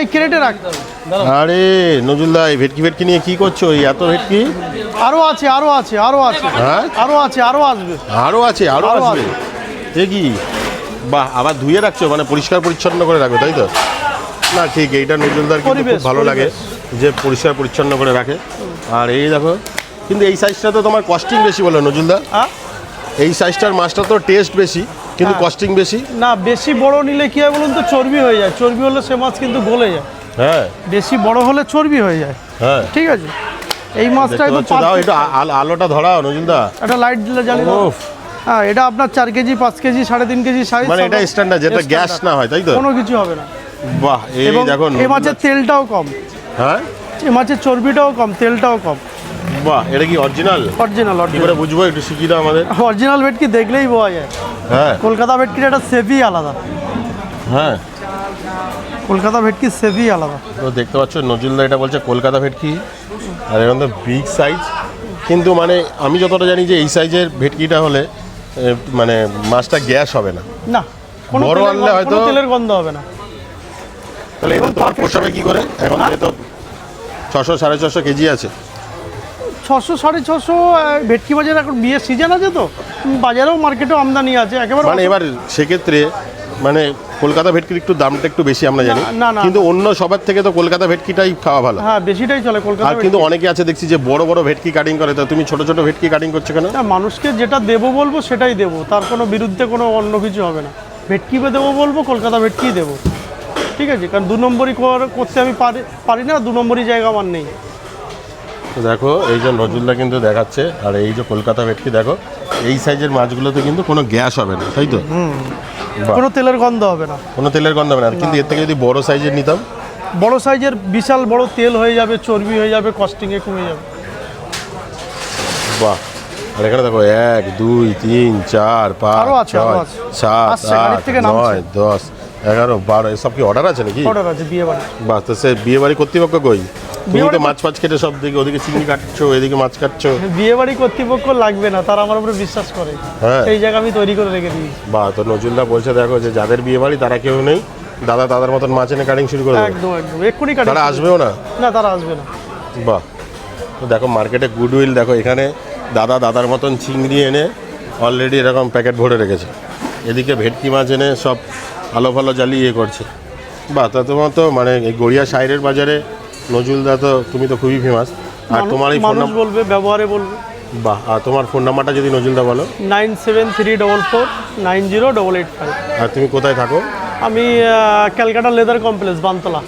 এই ক্রেটে রাখতে হবে। আরে নজরুলদা এই ভেটকি নিয়ে কি করছো? এই এত ভেটকি? আরো আছে হ্যাঁ আরো আসবে। আরো আসবে এ কি? বাহ, আবার ধুয়ে রাখছো, মানে পরিষ্কার পরিচ্ছন্ন করে রাখবে তাই তো? না ঠিক, এইটা নজরুলদার কিন্তু খুব ভালো লাগে যে পরিষ্কার পরিচ্ছন্ন করে রাখে। আর এই দেখো, কিন্তু এই সাইজটা তো তোমার কস্টিং বেশি বলো নজরুলদা। এই সাইজটার মাছটা তো টেস্ট বেশি কিন্তু কস্টিং বেশি। না, বেশি বড় নিলে কি হয় বলুন তো, চর্বি হয়ে যায়। চর্বি হলে সে মাছ কিন্তু গলে যায়। হ্যাঁ, বেশি বড় হলে চর্বি হয়ে যায়। হ্যাঁ ঠিক আছে, এই মাছটা একটু দাও, একটু আলোটা ধরাও নজরুলদা। একটা লাইট দিলে জ্বালি। হ্যাঁ, এটা আপনার 4 কেজি 5 কেজি 3.5 কেজি সাইজ, মানে এটা স্ট্যান্ডার্ড, যেটা গ্যাস না হয় তাই তো? কোনো কিছু হবে না। বাহ, এই দেখো এই মাছের তেলটাও কম। হ্যাঁ, এই মাছের চর্বিটাও কম, তেলটাও কম। বাহ, এটা কি অরিজিনাল? কি করে বুঝবো, একটু শিখিয়ে দাও আমাদের। অরিজিনাল ভেটকি দেখলেই বোঝা যায়। হ্যাঁ, কলকাতা ভেটকির একটা সেভি আলাদা। হ্যাঁ, কলকাতা ভেটকি সেভি আলাদা। তো দেখতে পাচ্ছ নজরুলদা এটা বলছে কলকাতা ভেটকি, আর এরকম তো বিগ সাইজ। কিন্তু মানে আমি যতটা জানি যে এই সাইজের ভেটকিটা হলে মানে মাছটা গ্যাস হবে না। না, বড় আনলে হয়তো তেলের গন্ধ হবে না। তাহলে এখন তোমার পোষাবে কি করে? এখন তো 600 650 কেজি আছে। 600 650 ভেটকি বাজার এখন বিয়ের সিজন আছে, তো বাজারেও মার্কেটেও আমদানি আছে একেবারে। মানে এবার সেক্ষেত্রে মানে কলকাতা ভেটকির একটু দামটা একটু বেশি আমরা জানি, না, কিন্তু অন্য সবার থেকে তো কলকাতা ভেটকিটাই খাওয়া ভালো। হ্যাঁ, বেশিটাই চলে কলকাতা। আর কিন্তু অনেকে আছে দেখছি যে বড় বড় ভেটকি কাটিং করে, তো তুমি ছোট ছোট ভেটকি কাটিং করছো কেন? না, মানুষকে যেটা দেবো বলবো সেটাই দেবো, তার কোনো বিরুদ্ধে কোনো অন্য কিছু হবে না। ভেটকি দেবো বলবো, কলকাতা ভেটকি দেবো। ঠিক আছে, কারণ 2 নম্বরই করতে আমি পারি না, 2 নম্বরই জায়গা আমার নেই। তো দেখো এই যে নজরুলদা কিন্তু দেখাচ্ছে, আর এই যে কলকাতা ভেটকি দেখো, এই সাইজের মাছগুলোতে কিন্তু কোনো গ্যাস হবে না তাই তো? কোনো তেলের গন্ধ হবে না। কোনো তেলের গন্ধ হবে না। কিন্তু এর থেকে যদি বড় সাইজের নিতাম, বড় সাইজের বিশাল বড় তেল হয়ে যাবে, চর্বি হয়ে যাবে, কস্টিংয়ে কমে যাবে। বাহ, আর এখানে দেখো 1 2 3 4 5 6 7 8 9 10 11 12 এসব কি অর্ডার আছে নাকি? অর্ডার আছে বিয়ে বাড়ি। বাহ, তো সে বিয়ে বাড়ি কর্তৃপক্ষ কই? তুমি তো মাছ কেটে সব দিকে, ওদিকে চিংড়ি কাটছো, এদিকে মাছ কাটছো। বিয়ে বাড়ি কর্তৃপক্ষ লাগবে না, তারা আমার উপরে বিশ্বাস করে। হ্যাঁ, এই জায়গা আমি তৈরি করে রেখে দিই। বাহ, তো নজরুলদা বলছে দেখো যে যাদের বিয়ে বাড়ি তারা কেউ নেই, দাদার মতন মাছ এনে কাটিং শুরু করে দেবে। একদম এক্ষুনি কাটিং। তারা আসবেও না? না, তারা আসবে না। বাহ, তো দেখো মার্কেটে গুডউইল দেখো, এখানে দাদার মতন চিংড়ি এনে অলরেডি এরকম প্যাকেট ভরে রেখেছে, এদিকে ভেটকি মাছ এনে সব আলো ফালো জ্বালিয়ে করছে। বাহ, তা তোমার তো মানে এই গড়িয়া সাইডের বাজারে নজরুলদা তো, তুমি তো খুবই ফেমাস। আর তোমার এই ফোন নাম্বার বলবে, ব্যবহারে বলবে। বাহ, আর তোমার ফোন নাম্বারটা যদি নজরুলদা বলো। 9734490885। আর তুমি কোথায় থাকো? আমি ক্যালকাটা লেদার কমপ্লেক্স, বানতলা।